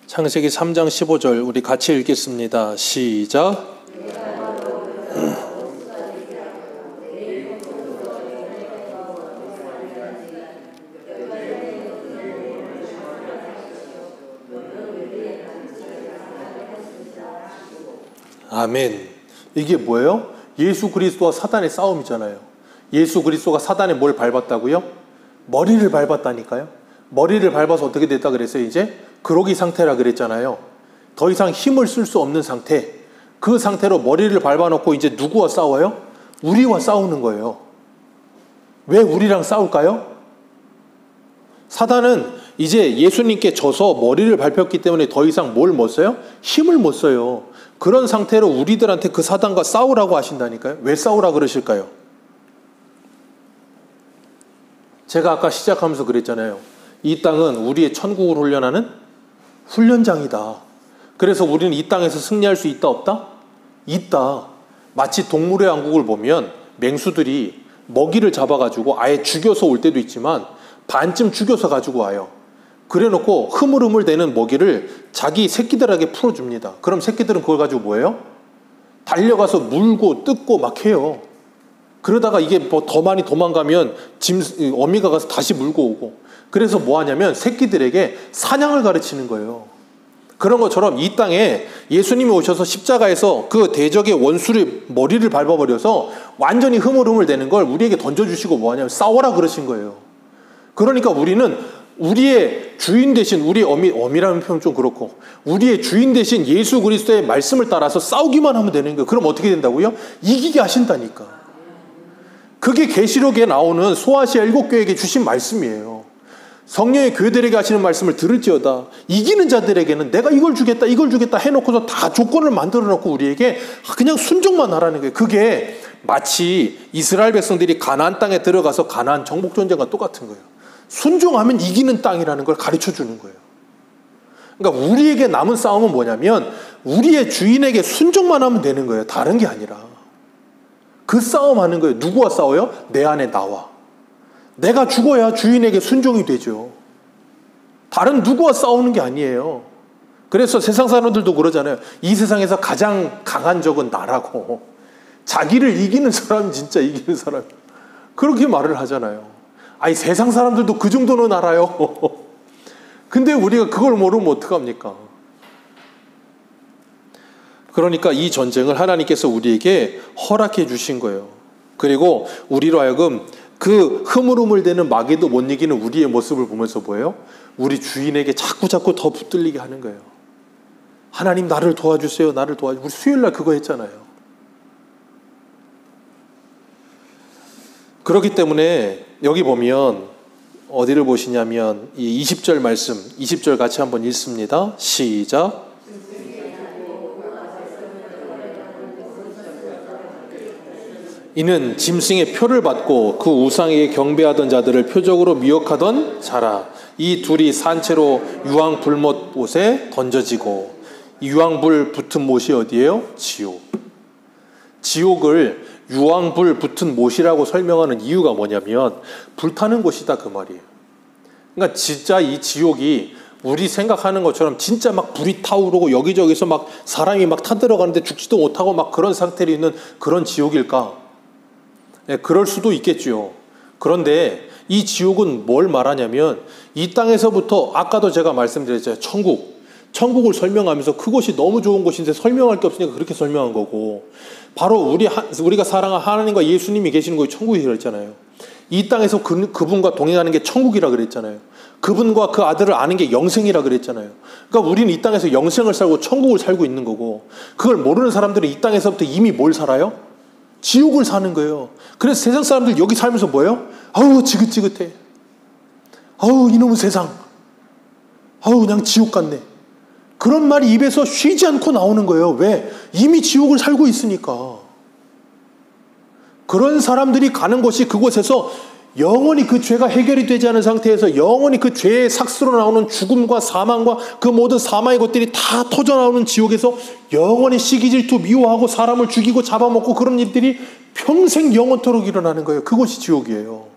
창세기 3장 15절 우리 같이 읽겠습니다. 시작. 아멘. 이게 뭐예요? 예수 그리스도와 사단의 싸움이잖아요. 예수 그리스도가 사단에 뭘 밟았다고요? 머리를 밟았다니까요. 머리를 밟아서 어떻게 됐다 그랬어요? 이제 그러기 상태라 그랬잖아요. 더 이상 힘을 쓸 수 없는 상태. 그 상태로 머리를 밟아놓고 이제 누구와 싸워요? 우리와 싸우는 거예요. 왜 우리랑 싸울까요? 사단은 이제 예수님께 져서 머리를 밟혔기 때문에 더 이상 뭘 못 써요? 힘을 못 써요. 그런 상태로 우리들한테 그 사단과 싸우라고 하신다니까요. 왜 싸우라 그러실까요? 제가 아까 시작하면서 그랬잖아요. 이 땅은 우리의 천국을 훈련하는 훈련장이다. 그래서 우리는 이 땅에서 승리할 수 있다 없다? 있다. 마치 동물의 왕국을 보면 맹수들이 먹이를 잡아가지고 아예 죽여서 올 때도 있지만 반쯤 죽여서 가지고 와요. 그래놓고 흐물흐물대는 먹이를 자기 새끼들에게 풀어줍니다. 그럼 새끼들은 그걸 가지고 뭐예요? 달려가서 물고 뜯고 막 해요. 그러다가 이게 뭐 더 많이 도망가면 어미가 가서 다시 물고 오고. 그래서 뭐 하냐면 새끼들에게 사냥을 가르치는 거예요. 그런 것처럼 이 땅에 예수님이 오셔서 십자가에서 그 대적의 원수를 머리를 밟아버려서 완전히 흐물흐물 되는 걸 우리에게 던져주시고 뭐 하냐면 싸워라 그러신 거예요. 그러니까 우리는 우리의 주인 대신, 우리 어미라는 표현 좀 그렇고, 우리의 주인 대신 예수 그리스도의 말씀을 따라서 싸우기만 하면 되는 거예요. 그럼 어떻게 된다고요? 이기게 하신다니까. 그게 계시록에 나오는 소아시아 7교회에게 주신 말씀이에요. 성령의 교회들에게 하시는 말씀을 들을지어다 이기는 자들에게는 내가 이걸 주겠다 해놓고서 다 조건을 만들어 놓고 우리에게 그냥 순종만 하라는 거예요. 그게 마치 이스라엘 백성들이 가나안 땅에 들어가서 가나안 정복 전쟁과 똑같은 거예요. 순종하면 이기는 땅이라는 걸 가르쳐 주는 거예요. 그러니까 우리에게 남은 싸움은 뭐냐면 우리의 주인에게 순종만 하면 되는 거예요. 다른 게 아니라. 그 싸움하는 거예요. 누구와 싸워요? 내 안에 나와. 내가 죽어야 주인에게 순종이 되죠. 다른 누구와 싸우는 게 아니에요. 그래서 세상 사람들도 그러잖아요. 이 세상에서 가장 강한 적은 나라고. 자기를 이기는 사람이 진짜 이기는 사람. 그렇게 말을 하잖아요. 아니 세상 사람들도 그 정도는 알아요. 근데 우리가 그걸 모르면 어떡합니까? 그러니까 이 전쟁을 하나님께서 우리에게 허락해 주신 거예요. 그리고 우리로 하여금 그 흐물흐물대는 마귀도 못 이기는 우리의 모습을 보면서 뭐예요? 우리 주인에게 자꾸 더 붙들리게 하는 거예요. 하나님 나를 도와주세요. 나를 도와주세요. 우리 수요일날 그거 했잖아요. 그렇기 때문에 여기 보면 어디를 보시냐면 이 20절 말씀 20절 같이 한번 읽습니다. 시작. 이는 짐승의 표를 받고 그 우상에게 경배하던 자들을 표적으로 미혹하던 자라. 이 둘이 산채로 유황불 못에 던져지고 이 유황불 붙은 못이 어디예요? 지옥. 지옥을 유황불 붙은 못이라고 설명하는 이유가 뭐냐면 불타는 곳이다 그 말이에요. 그러니까 진짜 이 지옥이 우리 생각하는 것처럼 진짜 막 불이 타오르고 여기저기서 막 사람이 막 타들어가는데 죽지도 못하고 막 그런 상태로 있는 그런 지옥일까? 네, 그럴 수도 있겠죠. 그런데 이 지옥은 뭘 말하냐면 이 땅에서부터 아까도 제가 말씀드렸잖아요. 천국을 설명하면서 그곳이 너무 좋은 곳인데 설명할 게 없으니까 그렇게 설명한 거고, 바로 우리가 사랑한 하나님과 예수님이 계시는 곳이 천국이라고 했잖아요. 이 땅에서 그분과 동행하는 게 천국이라 그랬잖아요. 그분과 그 아들을 아는 게 영생이라 그랬잖아요. 그러니까 우리는 이 땅에서 영생을 살고 천국을 살고 있는 거고, 그걸 모르는 사람들은 이 땅에서부터 이미 뭘 살아요? 지옥을 사는 거예요. 그래서 세상 사람들 여기 살면서 뭐예요? 아우 지긋지긋해. 아우 이놈의 세상. 아우 그냥 지옥 같네. 그런 말이 입에서 쉬지 않고 나오는 거예요. 왜? 이미 지옥을 살고 있으니까. 그런 사람들이 가는 곳이 그곳에서 영원히 그 죄가 해결이 되지 않은 상태에서 영원히 그 죄의 삭스로 나오는 죽음과 사망과 그 모든 사망의 것들이 다 터져 나오는 지옥에서 영원히 시기질투 미워하고 사람을 죽이고 잡아먹고 그런 일들이 평생 영원토록 일어나는 거예요. 그것이 지옥이에요.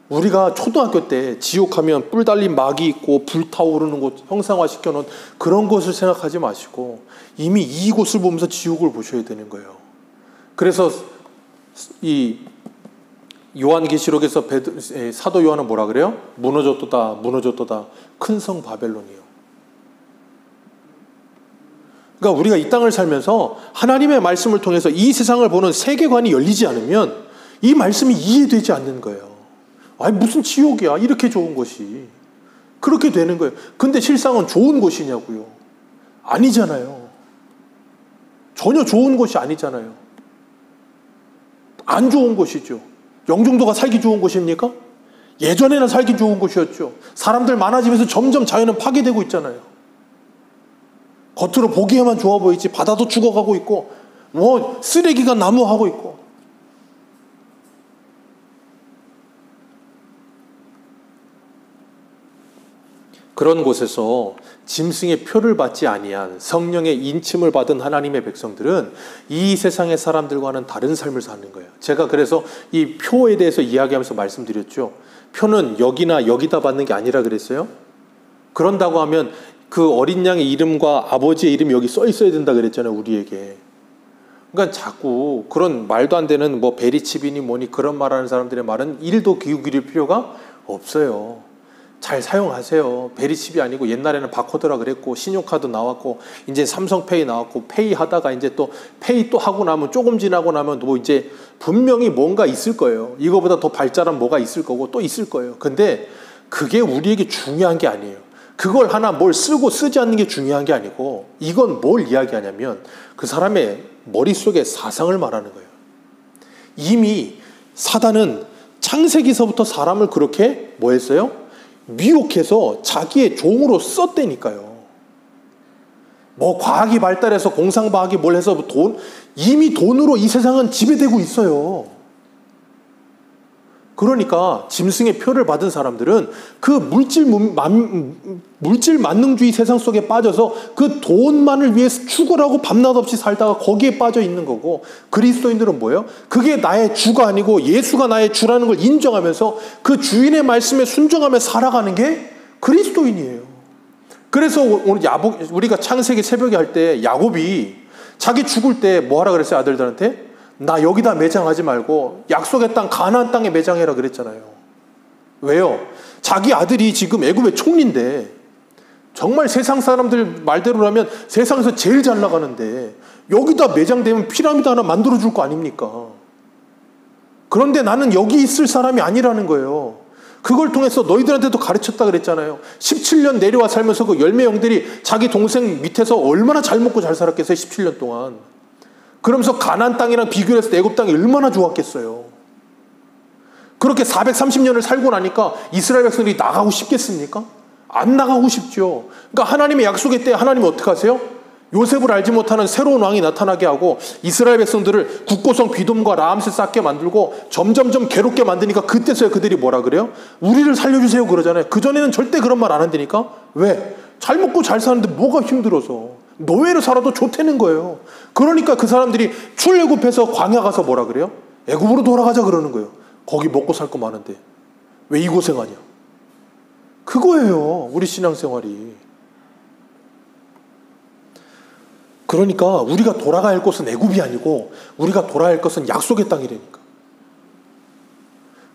우리가 초등학교 때 지옥하면 뿔 달린 막이 있고 불타오르는 곳 형상화 시켜놓은 그런 곳을 생각하지 마시고 이미 이곳을 보면서 지옥을 보셔야 되는 거예요. 그래서 이 요한계시록에서 사도 요한은 뭐라 그래요? 무너졌도다 큰 성 바벨론이요. 그러니까 우리가 이 땅을 살면서 하나님의 말씀을 통해서 이 세상을 보는 세계관이 열리지 않으면 이 말씀이 이해되지 않는 거예요. 아니 무슨 지옥이야 이렇게 좋은 곳이. 그렇게 되는 거예요. 근데 실상은 좋은 곳이냐고요? 아니잖아요. 전혀 좋은 곳이 아니잖아요. 안 좋은 곳이죠. 영종도가 살기 좋은 곳입니까? 예전에는 살기 좋은 곳이었죠. 사람들 많아지면서 점점 자연은 파괴되고 있잖아요. 겉으로 보기에만 좋아 보이지 바다도 죽어가고 있고 뭐 쓰레기가 나무하고 있고. 그런 곳에서 짐승의 표를 받지 아니한 성령의 인침을 받은 하나님의 백성들은 이 세상의 사람들과는 다른 삶을 사는 거예요. 제가 그래서 이 표에 대해서 이야기하면서 말씀드렸죠. 표는 여기나 여기다 받는 게 아니라 그랬어요. 그런다고 하면 그 어린 양의 이름과 아버지의 이름이 여기 써 있어야 된다 그랬잖아요, 우리에게. 그러니까 자꾸 그런 말도 안 되는 뭐 베리칩이니 뭐니 그런 말하는 사람들의 말은 1도 귀 기울일 필요가 없어요. 잘 사용하세요. 베리칩이 아니고 옛날에는 바코드라 그랬고 신용카드 나왔고 이제 삼성페이 나왔고 페이 하다가 이제 또 페이 또 하고 나면 조금 지나고 나면 뭐 이제 분명히 뭔가 있을 거예요. 이거보다 더 발전한 뭐가 있을 거고 또 있을 거예요. 근데 그게 우리에게 중요한 게 아니에요. 그걸 하나 뭘 쓰고 쓰지 않는 게 중요한 게 아니고 이건 뭘 이야기하냐면 그 사람의 머릿속에 사상을 말하는 거예요. 이미 사단은 창세기서부터 사람을 그렇게 뭐 했어요? 미혹해서 자기의 종으로 썼다니까요. 뭐 과학이 발달해서 공상과학이 뭘 해서 이미 돈으로 이 세상은 지배되고 있어요. 그러니까 짐승의 표를 받은 사람들은 그 물질 만능주의 세상 속에 빠져서 그 돈만을 위해서 추구하고 밤낮 없이 살다가 거기에 빠져 있는 거고, 그리스도인들은 뭐예요? 그게 나의 주가 아니고 예수가 나의 주라는 걸 인정하면서 그 주인의 말씀에 순종하며 살아가는 게 그리스도인이에요. 그래서 오늘 우리가 창세기 새벽에 할 때 야곱이 자기 죽을 때 뭐 하라 그랬어요? 아들들한테? 나 여기다 매장하지 말고 약속의 땅 가나안 땅에 매장해라 그랬잖아요. 왜요? 자기 아들이 지금 애굽의 총리인데, 정말 세상 사람들 말대로라면 세상에서 제일 잘 나가는데 여기다 매장되면 피라미드 하나 만들어줄 거 아닙니까? 그런데 나는 여기 있을 사람이 아니라는 거예요. 그걸 통해서 너희들한테도 가르쳤다 그랬잖아요. 17년 내려와 살면서 그 열매 형들이 자기 동생 밑에서 얼마나 잘 먹고 잘 살았겠어요, 17년 동안. 그러면서 가나안 땅이랑 비교해서 애굽 땅이 얼마나 좋았겠어요. 그렇게 430년을 살고 나니까 이스라엘 백성들이 나가고 싶겠습니까? 안 나가고 싶죠. 그러니까 하나님의 약속의 때 하나님이 어떻게 하세요? 요셉을 알지 못하는 새로운 왕이 나타나게 하고 이스라엘 백성들을 국고성 비돔과 라암세 쌓게 만들고 점점점 괴롭게 만드니까 그때서야 그들이 뭐라 그래요? 우리를 살려주세요 그러잖아요. 그전에는 절대 그런 말 안 한다니까? 왜? 잘 먹고 잘 사는데 뭐가 힘들어서. 노예로 살아도 좋다는 거예요. 그러니까 그 사람들이 출애굽해서 광야 가서 뭐라 그래요? 애굽으로 돌아가자 그러는 거예요. 거기 먹고 살 거 많은데 왜 이 고생하냐? 그거예요, 우리 신앙생활이. 그러니까 우리가 돌아가야 할 곳은 애굽이 아니고 우리가 돌아야 할 것은 약속의 땅이라니까.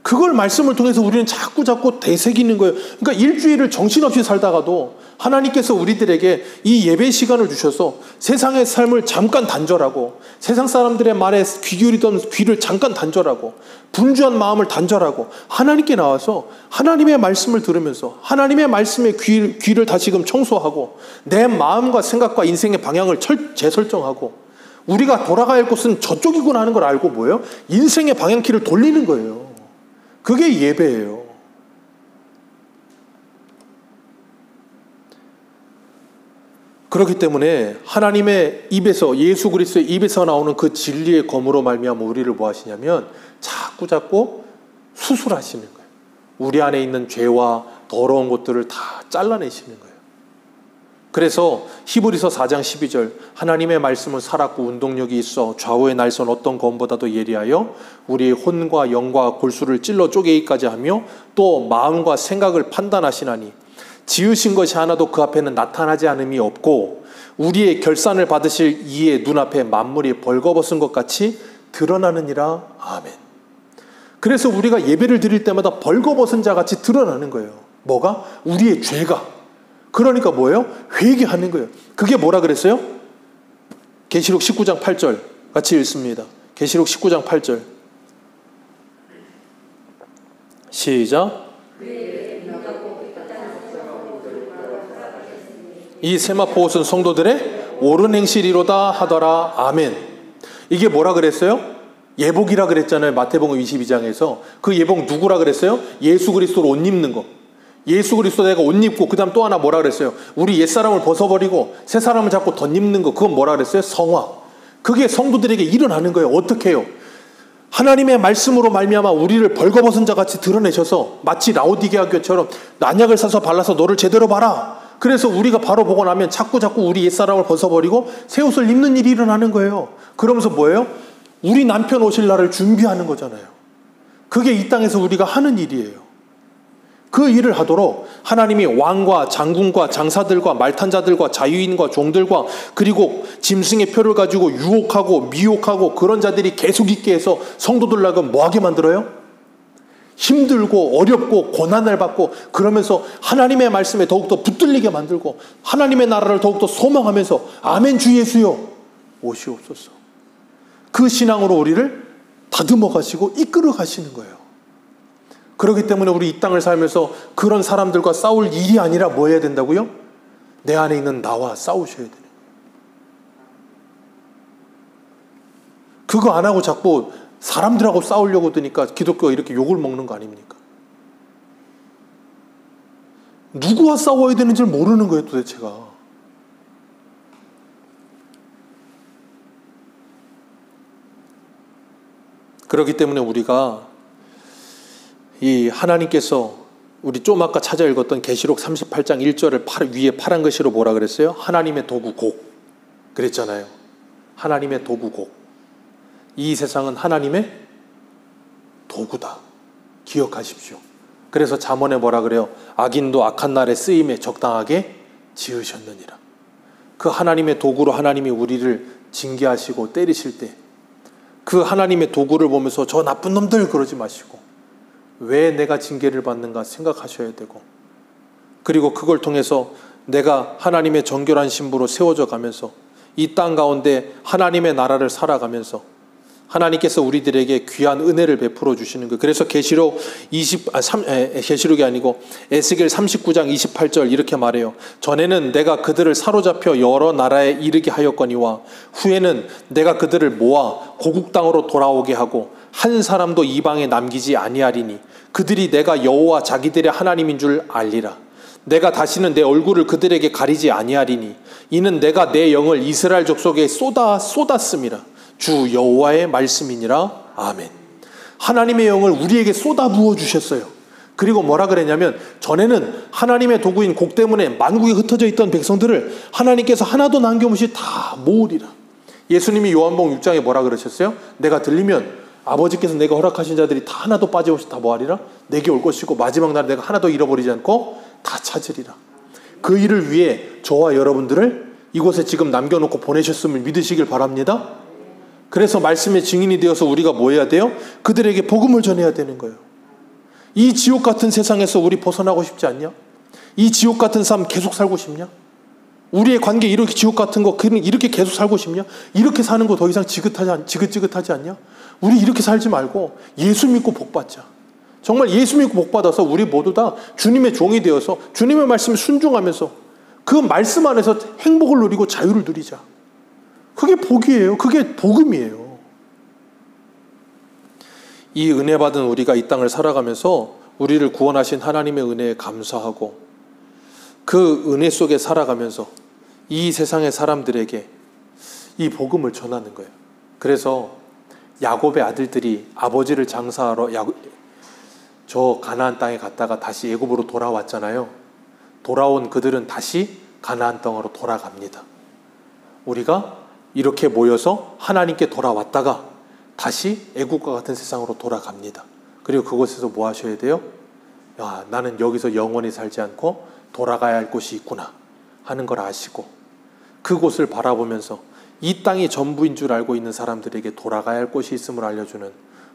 그걸 말씀을 통해서 우리는 자꾸 되새기는 거예요. 그러니까 일주일을 정신없이 살다가도 하나님께서 우리들에게 이 예배 시간을 주셔서 세상의 삶을 잠깐 단절하고 세상 사람들의 말에 귀 기울이던 귀를 잠깐 단절하고 분주한 마음을 단절하고 하나님께 나와서 하나님의 말씀을 들으면서 하나님의 말씀에 귀를 다시금 청소하고 내 마음과 생각과 인생의 방향을 재설정하고 우리가 돌아가야 할 곳은 저쪽이구나 하는 걸 알고 뭐예요? 인생의 방향키를 돌리는 거예요. 그게 예배예요. 그렇기 때문에 하나님의 입에서, 예수 그리스도의 입에서 나오는 그 진리의 검으로 말미암아 우리를 뭐 하시냐면 자꾸 수술하시는 거예요. 우리 안에 있는 죄와 더러운 것들을 다 잘라내시는 거예요. 그래서 히브리서 4장 12절 하나님의 말씀은 살았고 운동력이 있어 좌우의 날선 어떤 검보다도 예리하여 우리의 혼과 영과 골수를 찔러 쪼개기까지 하며 또 마음과 생각을 판단하시나니 지으신 것이 하나도 그 앞에는 나타나지 않음이 없고 우리의 결산을 받으실 이의 눈앞에 만물이 벌거벗은 것 같이 드러나느니라. 아멘. 그래서 우리가 예배를 드릴 때마다 벌거벗은 자 같이 드러나는 거예요. 뭐가? 우리의 죄가. 그러니까 뭐예요? 회개하는 거예요. 그게 뭐라 그랬어요? 계시록 19장 8절 같이 읽습니다. 계시록 19장 8절 시작. 이 세마포 옷은 성도들의 옳은 행실이로다 하더라. 아멘. 이게 뭐라 그랬어요? 예복이라 그랬잖아요. 마태복음 22장에서. 그 예복 누구라 그랬어요? 예수 그리스도로 옷 입는 거. 예수 그리스도 내가 옷 입고 그 다음 또 하나 뭐라 그랬어요? 우리 옛사람을 벗어버리고 새 사람을 잡고 덧입는 거. 그건 뭐라 그랬어요? 성화. 그게 성도들에게 일어나는 거예요. 어떻게 해요? 하나님의 말씀으로 말미암아 우리를 벌거벗은 자같이 드러내셔서 마치 라오디게아 교회처럼 난약을 사서 발라서 너를 제대로 봐라. 그래서 우리가 바로 보고 나면 자꾸 우리 옛사람을 벗어버리고 새 옷을 입는 일이 일어나는 거예요. 그러면서 뭐예요? 우리 남편 오실 날을 준비하는 거잖아요. 그게 이 땅에서 우리가 하는 일이에요. 그 일을 하도록 하나님이 왕과 장군과 장사들과 말탄자들과 자유인과 종들과 그리고 짐승의 표를 가지고 유혹하고 미혹하고 그런 자들이 계속 있게 해서 성도들락은 뭐하게 만들어요? 힘들고 어렵고 고난을 받고 그러면서 하나님의 말씀에 더욱더 붙들리게 만들고 하나님의 나라를 더욱더 소망하면서 아멘 주 예수여 오시옵소서. 그 신앙으로 우리를 다듬어 가시고 이끌어 가시는 거예요. 그렇기 때문에 우리 이 땅을 살면서 그런 사람들과 싸울 일이 아니라 뭐 해야 된다고요? 내 안에 있는 나와 싸우셔야 되는 거예요. 그거 안 하고 자꾸 사람들하고 싸우려고 드니까 기독교가 이렇게 욕을 먹는 거 아닙니까? 누구와 싸워야 되는지 모르는 거예요, 도대체가. 그렇기 때문에 우리가 이 하나님께서 우리 좀 아까 찾아 읽었던 계시록 38장 1절을 위에 파란 글씨로 뭐라 그랬어요? 하나님의 도구곡 그랬잖아요. 하나님의 도구곡. 이 세상은 하나님의 도구다. 기억하십시오. 그래서 잠언에 뭐라 그래요? 악인도 악한 날에 쓰임에 적당하게 지으셨느니라. 그 하나님의 도구로 하나님이 우리를 징계하시고 때리실 때 그 하나님의 도구를 보면서 저 나쁜 놈들 그러지 마시고 왜 내가 징계를 받는가 생각하셔야 되고 그리고 그걸 통해서 내가 하나님의 정결한 신부로 세워져 가면서 이 땅 가운데 하나님의 나라를 살아가면서 하나님께서 우리들에게 귀한 은혜를 베풀어 주시는 거예요. 그래서 계시록이 아니고 에스겔 39장 28절 이렇게 말해요. 전에는 내가 그들을 사로잡혀 여러 나라에 이르게 하였거니와 후에는 내가 그들을 모아 고국 땅으로 돌아오게 하고 한 사람도 이방에 남기지 아니하리니 그들이 내가 여호와 자기들의 하나님인 줄 알리라. 내가 다시는 내 얼굴을 그들에게 가리지 아니하리니 이는 내가 내 영을 이스라엘 족속에 쏟았음이라. 주 여호와의 말씀이니라. 아멘. 하나님의 영을 우리에게 쏟아 부어 주셨어요. 그리고 뭐라 그랬냐면 전에는 하나님의 도구인 곡 때문에 만국에 흩어져 있던 백성들을 하나님께서 하나도 남김없이 다 모으리라. 예수님이 요한복음 6장에 뭐라 그러셨어요? 내가 들리면 아버지께서 내가 허락하신 자들이 다 하나도 빠짐없이 다 뭐하리라? 내게 올 것이고 마지막 날에 내가 하나도 잃어버리지 않고 다 찾으리라. 그 일을 위해 저와 여러분들을 이곳에 지금 남겨놓고 보내셨음을 믿으시길 바랍니다. 그래서 말씀의 증인이 되어서 우리가 뭐 해야 돼요? 그들에게 복음을 전해야 되는 거예요. 이 지옥 같은 세상에서 우리 벗어나고 싶지 않냐? 이 지옥 같은 삶 계속 살고 싶냐? 우리의 관계 이렇게 지옥 같은 거 이렇게 계속 살고 싶냐? 이렇게 사는 거 더 이상 지긋지긋하지 않냐? 우리 이렇게 살지 말고 예수 믿고 복 받자. 정말 예수 믿고 복 받아서 우리 모두 다 주님의 종이 되어서 주님의 말씀에 순종하면서 그 말씀 안에서 행복을 누리고 자유를 누리자. 그게 복이에요. 그게 복음이에요. 이 은혜 받은 우리가 이 땅을 살아가면서 우리를 구원하신 하나님의 은혜에 감사하고 그 은혜 속에 살아가면서 이 세상의 사람들에게 이 복음을 전하는 거예요. 그래서 야곱의 아들들이 아버지를 장사하러 저 가나안 땅에 갔다가 다시 애굽으로 돌아왔잖아요. 돌아온 그들은 다시 가나안 땅으로 돌아갑니다. 우리가 이렇게 모여서 하나님께 돌아왔다가 다시 애국과 같은 세상으로 돌아갑니다. 그리고 그곳에서 뭐 하셔야 돼요? 야, 나는 여기서 영원히 살지 않고 돌아가야 할 곳이 있구나 하는 걸 아시고 그곳을 바라보면서 이 땅이 전부인 줄 알고 있는 사람들에게 돌아가야 할 곳이 있음을 알려주는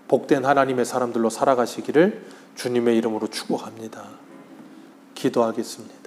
복된 하나님의 사람들로 살아가시기를 주님의 이름으로 축복합니다. 기도하겠습니다.